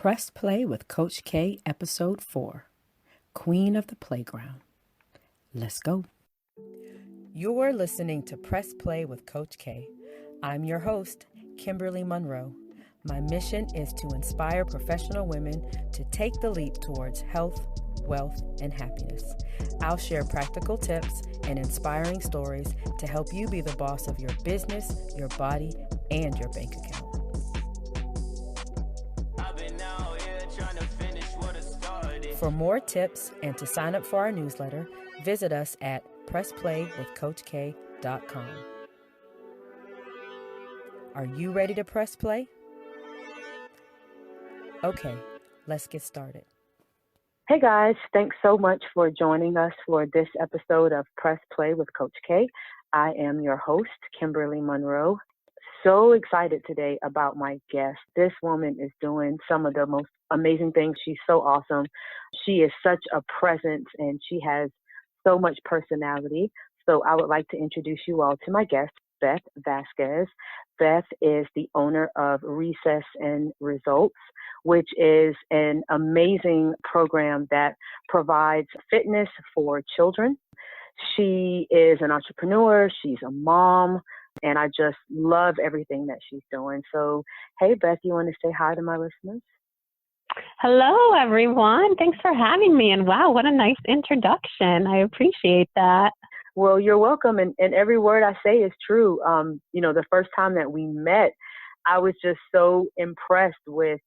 Press Play with Coach K, Episode 4, Queen of the Playground. Let's go. You're listening to Press Play with Coach K. I'm your host, Kimberly Monroe. My mission is to inspire professional women to take the leap towards health, wealth, and happiness. I'll share practical tips and inspiring stories to help you be the boss of your business, your body, and your bank account. For more tips and to sign up for our newsletter, visit us at pressplaywithcoachk.com. Are you ready to press play? Okay, let's get started. Hey guys, thanks so much for joining us for this episode of Press Play with Coach K. I am your host, Kimberly Monroe. So excited today about my guest. This woman is doing some of the most amazing things. She's so awesome. She is such a presence and she has so much personality. So I would like to introduce you all to my guest, Beth Vazquez. Beth is the owner of Recess and Results, which is an amazing program that provides fitness for children. She is an entrepreneur. She's a mom. And I just love everything that she's doing. So, hey, Beth, you want to say hi to my listeners? Hello, everyone. Thanks for having me. And wow, what a nice introduction. I appreciate that. Well, you're welcome. And every word I say is true. The first time that we met, I was just so impressed with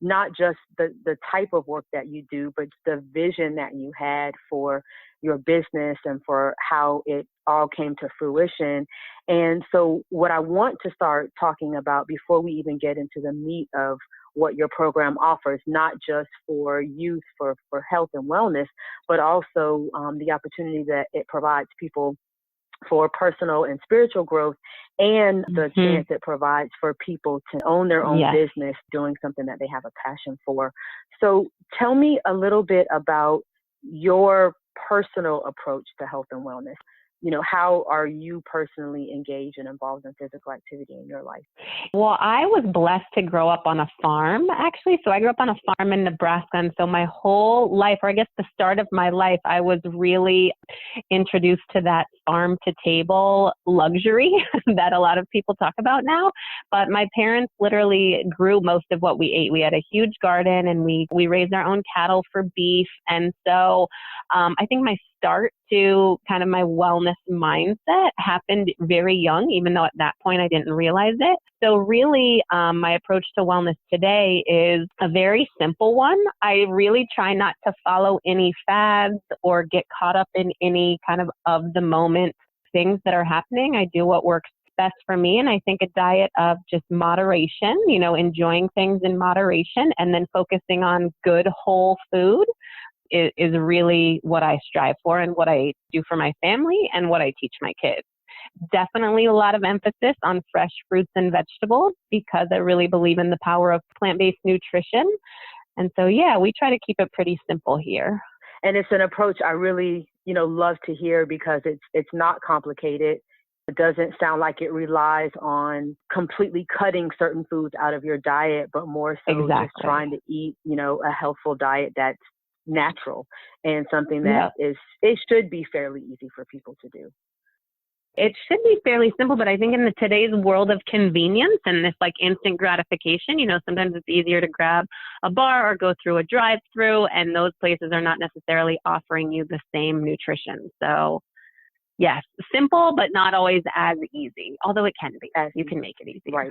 not just the type of work that you do, but the vision that you had for your business and for how it all came to fruition. And so what I want to start talking about before we even get into the meat of what your program offers, not just for youth, for health and wellness, but also the opportunity that it provides people for personal and spiritual growth, and the chance it provides for people to own their own business, doing something that they have a passion for. So tell me a little bit about your personal approach to health and wellness. How are you personally engaged and involved in physical activity in your life? Well, I was blessed to grow up on a farm, actually. So I grew up on a farm in Nebraska. And so my whole life, or I guess the start of my life, I was really introduced to that farm to table luxury that a lot of people talk about now. But my parents literally grew most of what we ate. We had a huge garden and we raised our own cattle for beef. And so I think my start to kind of my wellness mindset happened very young, even though at that point I didn't realize it. So really, my approach to wellness today is a very simple one. I really try not to follow any fads or get caught up in any kind of the moment things that are happening. I do what works best for me. And I think a diet of just moderation, enjoying things in moderation and then focusing on good whole food is really what I strive for and what I do for my family and what I teach my kids. Definitely a lot of emphasis on fresh fruits and vegetables because I really believe in the power of plant-based nutrition. And so, we try to keep it pretty simple here. And it's an approach I really, love to hear because it's not complicated. It doesn't sound like it relies on completely cutting certain foods out of your diet, but more so just trying to eat, a healthful diet that's natural and something that it should be fairly easy for people to do. It should be fairly simple, but I think in today's world of convenience and this instant gratification, sometimes it's easier to grab a bar or go through a drive-through, and those places are not necessarily offering you the same nutrition. So yes, simple, but not always as easy, although it can be. You can make it easy. Right.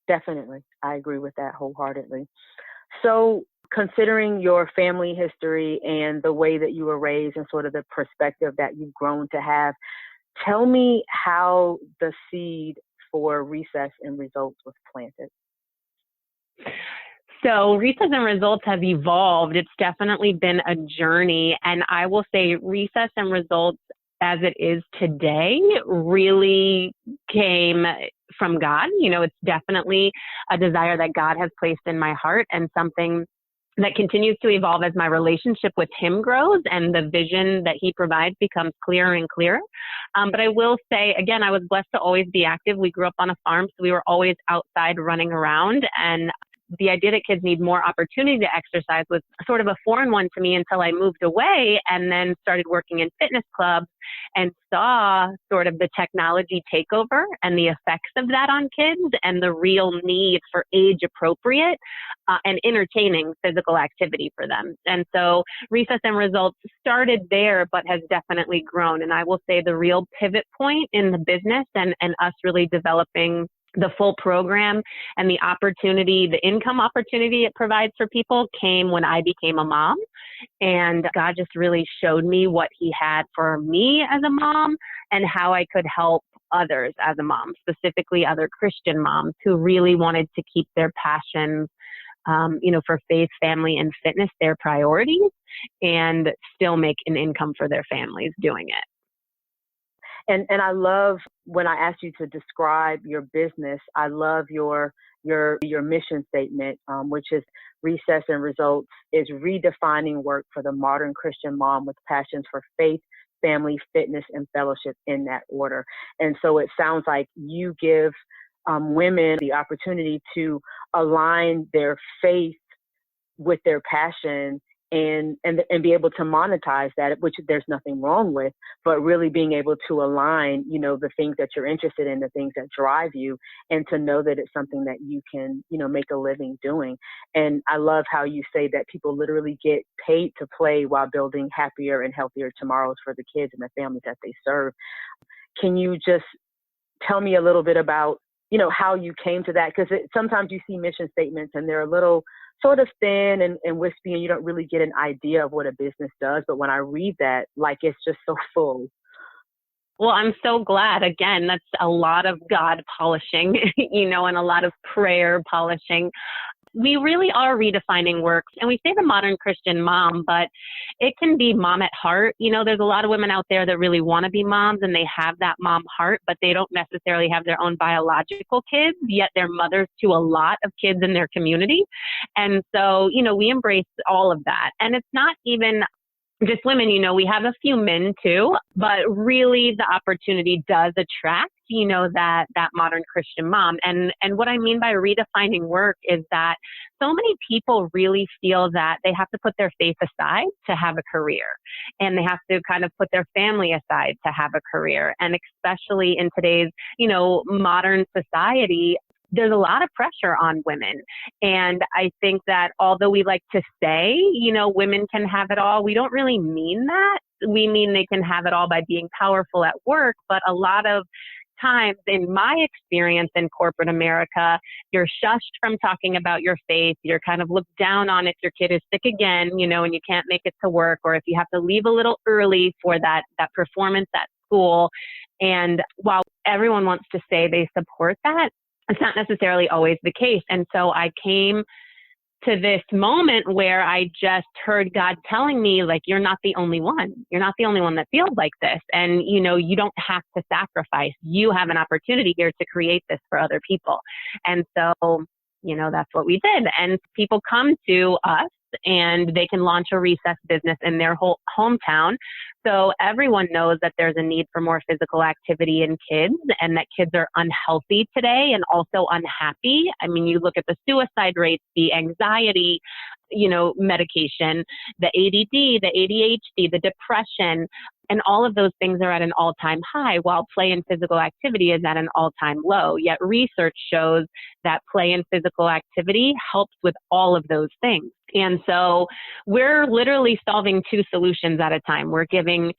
Definitely. I agree with that wholeheartedly. So considering your family history and the way that you were raised and sort of the perspective that you've grown to have, tell me how the seed for Recess and Results was planted. So Recess and Results have evolved. It's definitely been a journey. And I will say Recess and Results as it is today really came from God. It's definitely a desire that God has placed in my heart and something that continues to evolve as my relationship with him grows and the vision that he provides becomes clearer and clearer. But I will say, again, I was blessed to always be active. We grew up on a farm, so we were always outside running around. And the idea that kids need more opportunity to exercise was sort of a foreign one to me until I moved away and then started working in fitness clubs and saw sort of the technology takeover and the effects of that on kids and the real need for age appropriate and entertaining physical activity for them. And so Recess and Results started there, but has definitely grown. And I will say the real pivot point in the business and us really developing the full program and the opportunity, the income opportunity it provides for people came when I became a mom. And God just really showed me what he had for me as a mom and how I could help others as a mom, specifically other Christian moms who really wanted to keep their passions, for faith, family, and fitness their priorities and still make an income for their families doing it. And I love when I asked you to describe your business, I love your mission statement, which is Recess and Results is redefining work for the modern Christian mom with passions for faith, family, fitness, and fellowship in that order. And so it sounds like you give women the opportunity to align their faith with their passion and be able to monetize that, which there's nothing wrong with, but really being able to align, the things that you're interested in, the things that drive you, and to know that it's something that you can, make a living doing. And I love how you say that people literally get paid to play while building happier and healthier tomorrows for the kids and the families that they serve. Can you just tell me a little bit about, how you came to that? Because sometimes you see mission statements and they're a little sort of thin and wispy, and you don't really get an idea of what a business does. But when I read that, it's just so full. Well, I'm so glad. Again, that's a lot of God polishing, and a lot of prayer polishing. We really are redefining work. And we say the modern Christian mom, but it can be mom at heart. There's a lot of women out there that really want to be moms and they have that mom heart, but they don't necessarily have their own biological kids, yet they're mothers to a lot of kids in their community. And so, we embrace all of that. And it's not even just women, we have a few men too, but really the opportunity does attract, that modern Christian mom. And what I mean by redefining work is that so many people really feel that they have to put their faith aside to have a career, and they have to kind of put their family aside to have a career. And especially in today's, modern society, there's a lot of pressure on women. And I think that although we like to say, women can have it all, we don't really mean that. We mean they can have it all by being powerful at work. But a lot of times, in my experience in corporate America, you're shushed from talking about your faith. You're kind of looked down on if your kid is sick again, and you can't make it to work, or if you have to leave a little early for that performance at school. And while everyone wants to say they support that, it's not necessarily always the case. And so I came to this moment where I just heard God telling me, you're not the only one. You're not the only one that feels like this. And, you don't have to sacrifice. You have an opportunity here to create this for other people. And so, that's what we did. And people come to us and they can launch a Recess business in their whole hometown. So everyone knows that there's a need for more physical activity in kids, and that kids are unhealthy today and also unhappy. I mean, you look at the suicide rates, the anxiety, medication, the ADD, the ADHD, the depression, and all of those things are at an all-time high, while play and physical activity is at an all-time low. Yet research shows that play and physical activity helps with all of those things. And so we're literally solving two solutions at a time. We're giving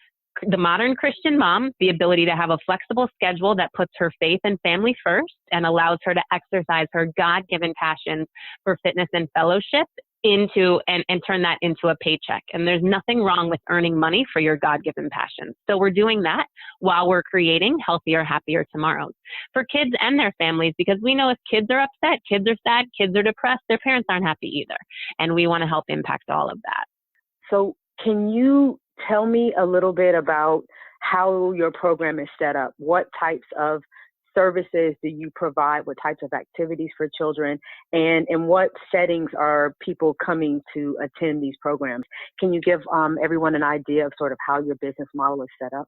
the modern Christian mom the ability to have a flexible schedule that puts her faith and family first and allows her to exercise her God-given passions for fitness and fellowship into and turn that into a paycheck. And there's nothing wrong with earning money for your God-given passions. So we're doing that while we're creating healthier, happier tomorrows for kids and their families, because we know if kids are upset, kids are sad, kids are depressed, their parents aren't happy either. And we want to help impact all of that. So can you tell me a little bit about how your program is set up? What types of services do you provide? What types of activities for children? And in what settings are people coming to attend these programs? Can you give everyone an idea of sort of how your business model is set up?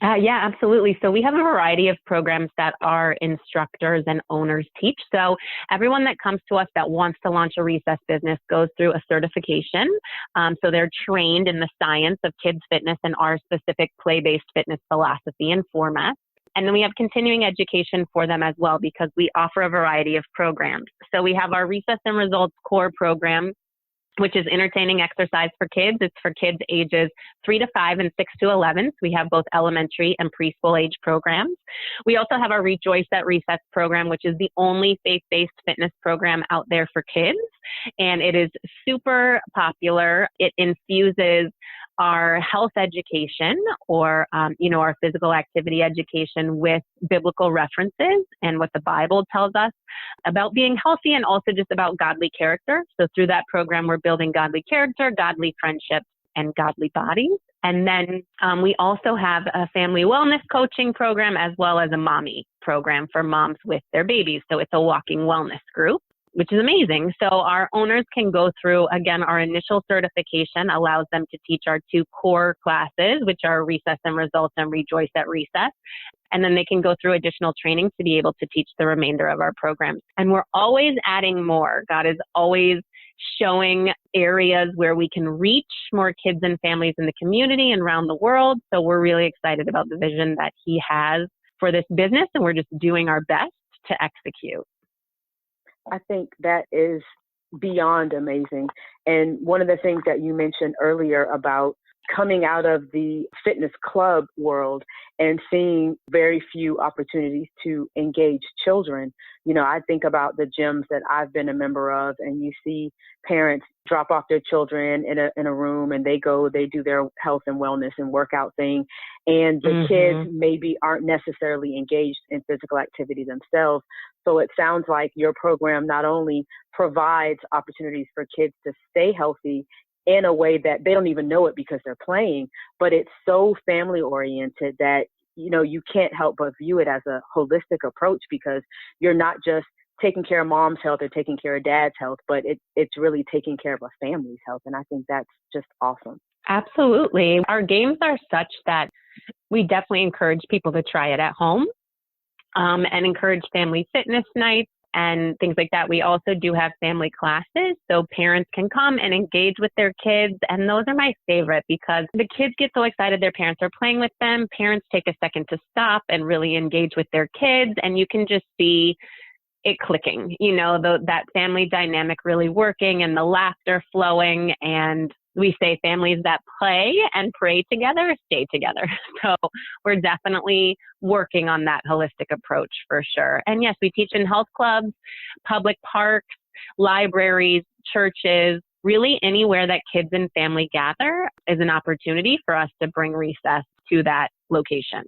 Yeah, absolutely. So we have a variety of programs that our instructors and owners teach. So everyone that comes to us that wants to launch a recess business goes through a certification. So they're trained in the science of kids fitness and our specific play-based fitness philosophy and format. And then we have continuing education for them as well because we offer a variety of programs. So we have our Recess and Results core program, which is entertaining exercise for kids. It's for kids ages 3 to 5 and 6 to 11. So we have both elementary and preschool age programs. We also have our Rejoice at Recess program, which is the only faith-based fitness program out there for kids. And it is super popular. It infuses our health education or, our physical activity education with biblical references and what the Bible tells us about being healthy and also just about godly character. So through that program, we're building godly character, godly friendships, and godly bodies. And then we also have a family wellness coaching program as well as a mommy program for moms with their babies. So it's a walking wellness group, which is amazing. So our owners can go through, again, our initial certification allows them to teach our 2 core classes, which are Recess and Results and Rejoice at Recess. And then they can go through additional training to be able to teach the remainder of our programs. And we're always adding more. God is always showing areas where we can reach more kids and families in the community and around the world. So we're really excited about the vision that He has for this business, and we're just doing our best to execute. I think that is beyond amazing. And one of the things that you mentioned earlier about coming out of the fitness club world and seeing very few opportunities to engage children. I think about the gyms that I've been a member of, and you see parents drop off their children in a room and they do their health and wellness and workout thing. And the kids maybe aren't necessarily engaged in physical activity themselves. So it sounds like your program not only provides opportunities for kids to stay healthy in a way that they don't even know it because they're playing, but it's so family oriented that, you can't help but view it as a holistic approach because you're not just taking care of mom's health or taking care of dad's health, but it's really taking care of a family's health. And I think that's just awesome. Absolutely. Our games are such that we definitely encourage people to try it at home and encourage family fitness nights and things like that. We also do have family classes, so parents can come and engage with their kids. And those are my favorite because the kids get so excited their parents are playing with them. Parents take a second to stop and really engage with their kids. And you can just see it clicking, that family dynamic really working and the laughter flowing. And we say families that play and pray together stay together. So we're definitely working on that holistic approach for sure. And yes, we teach in health clubs, public parks, libraries, churches, really anywhere that kids and family gather is an opportunity for us to bring recess to that location.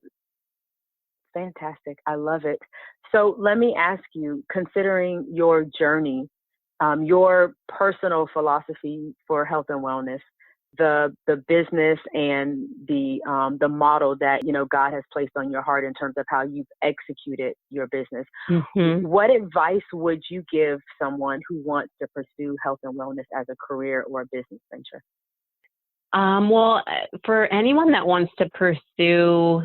Fantastic. I love it. So let me ask you, considering your journey, your personal philosophy for health and wellness, the business and the model that God has placed on your heart in terms of how you've executed your business. What advice would you give someone who wants to pursue health and wellness as a career or a business venture? Well, for anyone that wants to pursue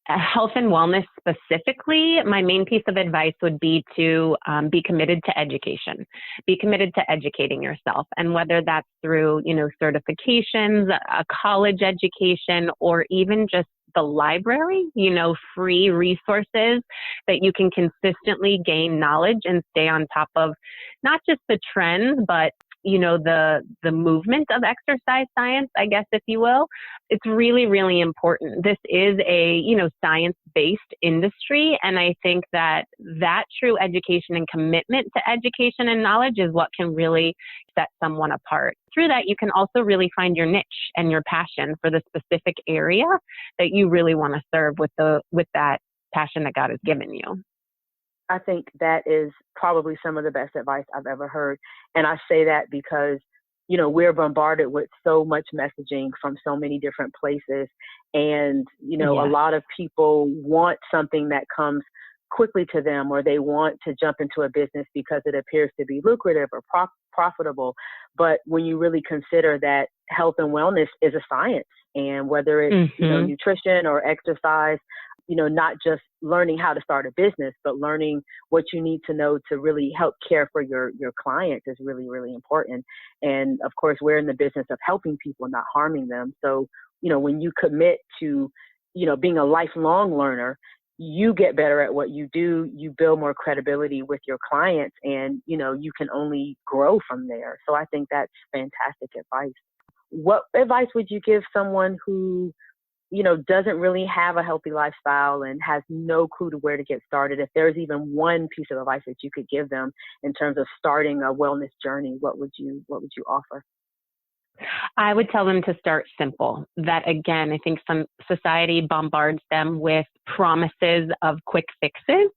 health and wellness specifically, my main piece of advice would be to be committed to education, be committed to educating yourself. And whether that's through, certifications, a college education, or even just the library, free resources that you can consistently gain knowledge and stay on top of not just the trends, but the movement of exercise science, I guess, if you will. It's really, really important. This is a, science-based industry. And I think that true education and commitment to education and knowledge is what can really set someone apart. Through that, you can also really find your niche and your passion for the specific area that you really want to serve with that passion that God has given you. I think that is probably some of the best advice I've ever heard. And I say that because, we're bombarded with so much messaging from so many different places. And, a lot of people want something that comes quickly to them, or they want to jump into a business because it appears to be lucrative or profitable. But when you really consider that health and wellness is a science, And whether it's, nutrition or exercise, not just learning how to start a business, but learning what you need to know to really help care for your clients is really, really important. And of course, we're in the business of helping people, not harming them. So, when you commit to, being a lifelong learner, you get better at what you do, you build more credibility with your clients, and, you can only grow from there. So I think that's fantastic advice. What advice would you give someone who, doesn't really have a healthy lifestyle and has no clue to where to get started? If there's even one piece of advice that you could give them in terms of starting a wellness journey, what would you offer? I would tell them to start simple. That, again, I think some society bombards them with promises of quick fixes.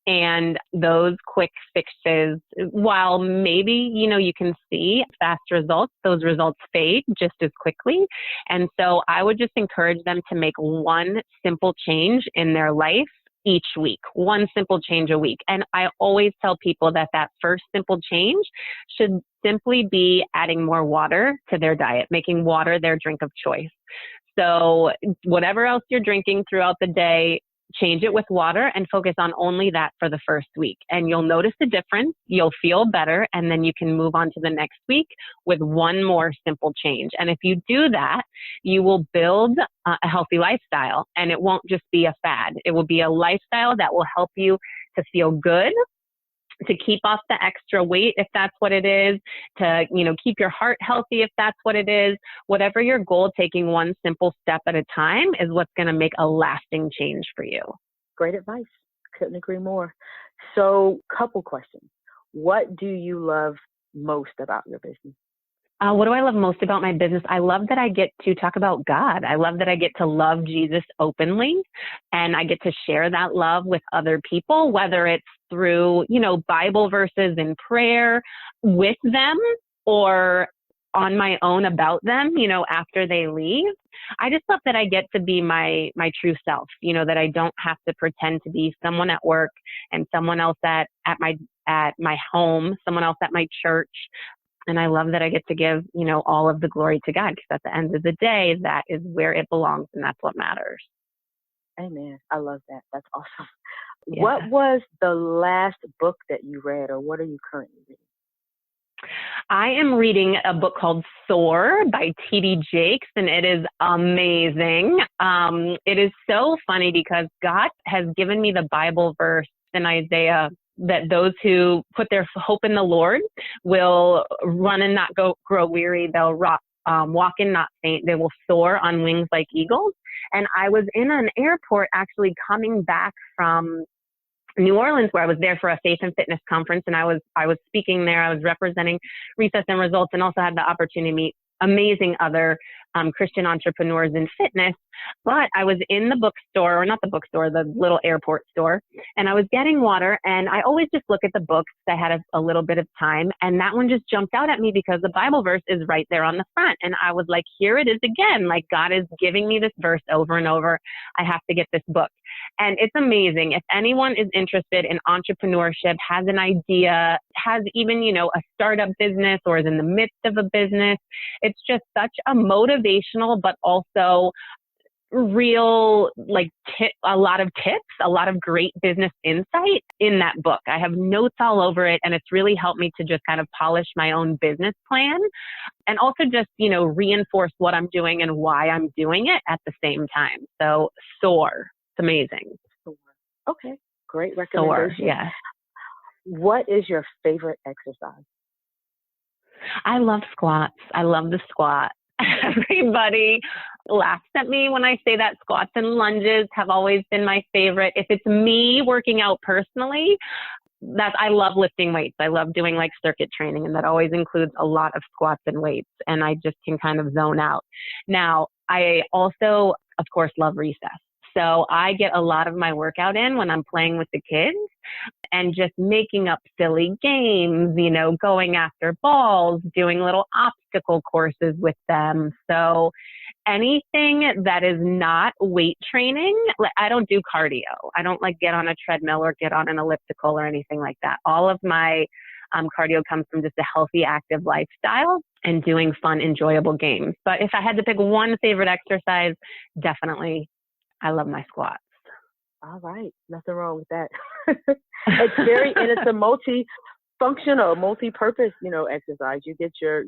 And those quick fixes, while maybe, you can see fast results, those results fade just as quickly. And so I would just encourage them to make one simple change in their life each week, one simple change a week. And I always tell people that first simple change should simply be adding more water to their diet, making water their drink of choice. So whatever else you're drinking throughout the day, change it with water and focus on only that for the first week. And you'll notice the difference. You'll feel better. And then you can move on to the next week with one more simple change. And if you do that, you will build a healthy lifestyle. And it won't just be a fad. It will be a lifestyle that will help you to feel good, to keep off the extra weight, if that's what it is, to, keep your heart healthy, if that's what it is. Whatever your goal, taking one simple step at a time is what's going to make a lasting change for you. Great advice. Couldn't agree more. So, couple questions. What do you love most about your business? What do I love most about my business? I love that I get to talk about God. I love that I get to love Jesus openly, and I get to share that love with other people, whether it's through, Bible verses and prayer with them, or on my own about them, after they leave. I just love that I get to be my true self, that I don't have to pretend to be someone at work and someone else at my home, someone else at my church. And I love that I get to give, all of the glory to God, because at the end of the day, that is where it belongs, and that's what matters. Amen. I love that. That's awesome. Yeah. What was the last book that you read, or what are you currently reading? I am reading a book called Soar by T.D. Jakes, and it is amazing. It is so funny because God has given me the Bible verse in Isaiah that those who put their hope in the Lord will run and not grow weary. They'll walk and not faint. They will soar on wings like eagles. And I was in an airport actually coming back from New Orleans, where I was there for a faith and fitness conference, and I was speaking there. I was representing Recess and Results, and also had the opportunity to meet amazing other Christian entrepreneurs in fitness. But I was in the bookstore, or not the bookstore, the little airport store, and I was getting water, and I always just look at the books. I had a little bit of time, and that one just jumped out at me because the Bible verse is right there on the front. And I was like, here it is again. Like, God is giving me this verse over and over. I have to get this book. And it's amazing. If anyone is interested in entrepreneurship, has an idea, has even, a startup business, or is in the midst of a business, it's just such a motivational, but also real, a lot of tips, a lot of great business insight in that book. I have notes all over it, and it's really helped me to just kind of polish my own business plan, and also just, reinforce what I'm doing and why I'm doing it at the same time. So Soar. It's amazing. Okay. Great recommendation. Soar, yeah. What is your favorite exercise? I love squats. I love the squat. Everybody laughs at me when I say that. Squats and lunges have always been my favorite. If it's me working out personally, I love lifting weights. I love doing circuit training, and that always includes a lot of squats and weights, and I just can kind of zone out. Now, I also, of course, love recess. So I get a lot of my workout in when I'm playing with the kids and just making up silly games, going after balls, doing little obstacle courses with them. So anything that is not weight training, I don't do cardio. I don't get on a treadmill or get on an elliptical or anything like that. All of my Cardio comes from just a healthy, active lifestyle and doing fun, enjoyable games. But if I had to pick one favorite exercise, definitely I love my squats. All right. Nothing wrong with that. And it's a multi-functional, multi-purpose, exercise. You get your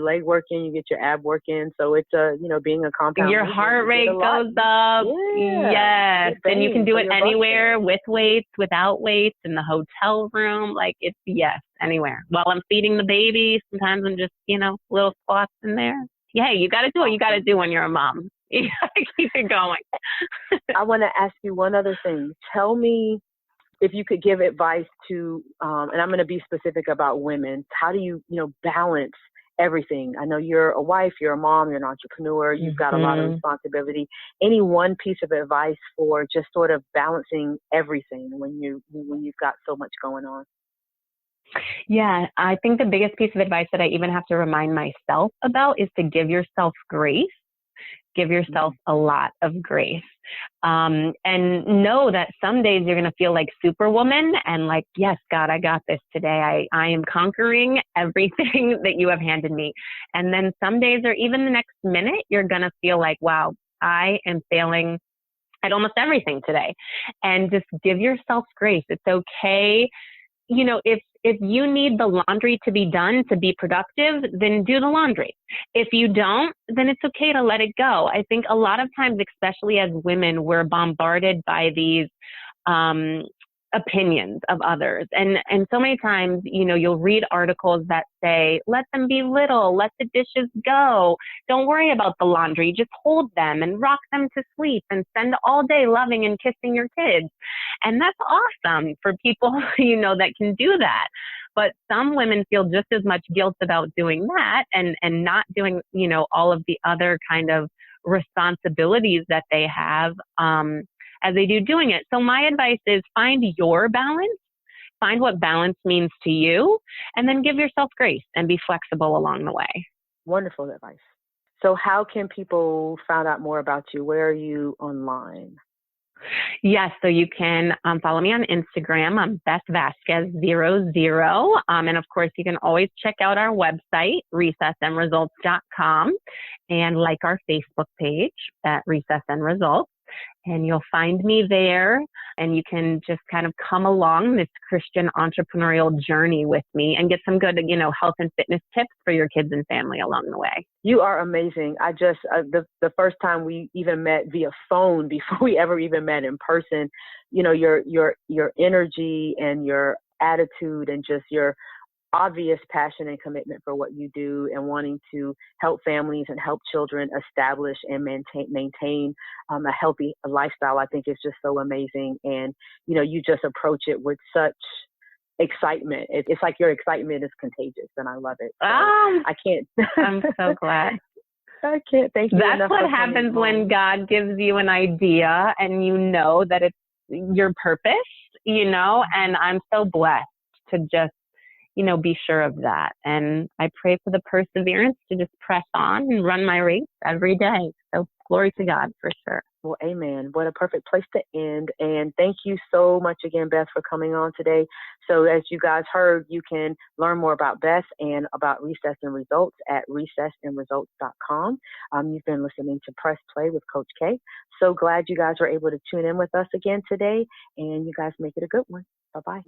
leg working, you get your ab working. So it's being a compound. Your heart rate goes up. Yeah. Yes. And you can do it anywhere with weights, without weights, in the hotel room. Like it's, yes, anywhere. While I'm feeding the baby, sometimes I'm just, little squats in there. Yeah, you got to do what you got to do when you're a mom. You got to keep it going. I want to ask you one other thing. Tell me if you could give advice to, and I'm going to be specific about women. How do you, balance everything? I know you're a wife, you're a mom, you're an entrepreneur, you've got a lot of responsibility. Any one piece of advice for just sort of balancing everything when you've got so much going on? Yeah, I think the biggest piece of advice that I even have to remind myself about is to give yourself grace. Give yourself a lot of grace. And know that some days you're going to feel like Superwoman and like, yes, God, I got this today. I am conquering everything that you have handed me. And then some days or even the next minute, you're going to feel like, wow, I am failing at almost everything today. And just give yourself grace. It's okay. If you need the laundry to be done to be productive, then do the laundry. If you don't, then it's okay to let it go. I think a lot of times, especially as women, we're bombarded by these opinions of others. And so many times, you'll read articles that say, let them be little, let the dishes go. Don't worry about the laundry. Just hold them and rock them to sleep and spend all day loving and kissing your kids. And that's awesome for people, that can do that. But some women feel just as much guilt about doing that and not doing, all of the other kind of responsibilities that they have, as they do doing it. So my advice is find your balance, find what balance means to you, and then give yourself grace and be flexible along the way. Wonderful advice. So how can people find out more about you? Where are you online? Yes, so you can follow me on Instagram. I'm Beth Vazquez 00. And of course, you can always check out our website, recessendresults.com, and like our Facebook page at Recess and Results. And you'll find me there, and you can just kind of come along this Christian entrepreneurial journey with me and get some good, health and fitness tips for your kids and family along the way. You are amazing. I just, the first time we even met via phone, before we ever even met in person, your energy and your attitude and just your obvious passion and commitment for what you do and wanting to help families and help children establish and maintain a healthy lifestyle, I think is just so amazing. And, you just approach it with such excitement. It's like your excitement is contagious, and I love it. So I can't. I'm so glad. I can't thank you. That's what happens when God gives you an idea and that it's your purpose, and I'm so blessed to just be sure of that. And I pray for the perseverance to just press on and run my race every day. So glory to God for sure. Well, amen. What a perfect place to end. And thank you so much again, Beth, for coming on today. So as you guys heard, you can learn more about Beth and about Recess and Results at recessandresults.com. You've been listening to Press Play with Coach K. So glad you guys were able to tune in with us again today, and you guys make it a good one. Bye-bye.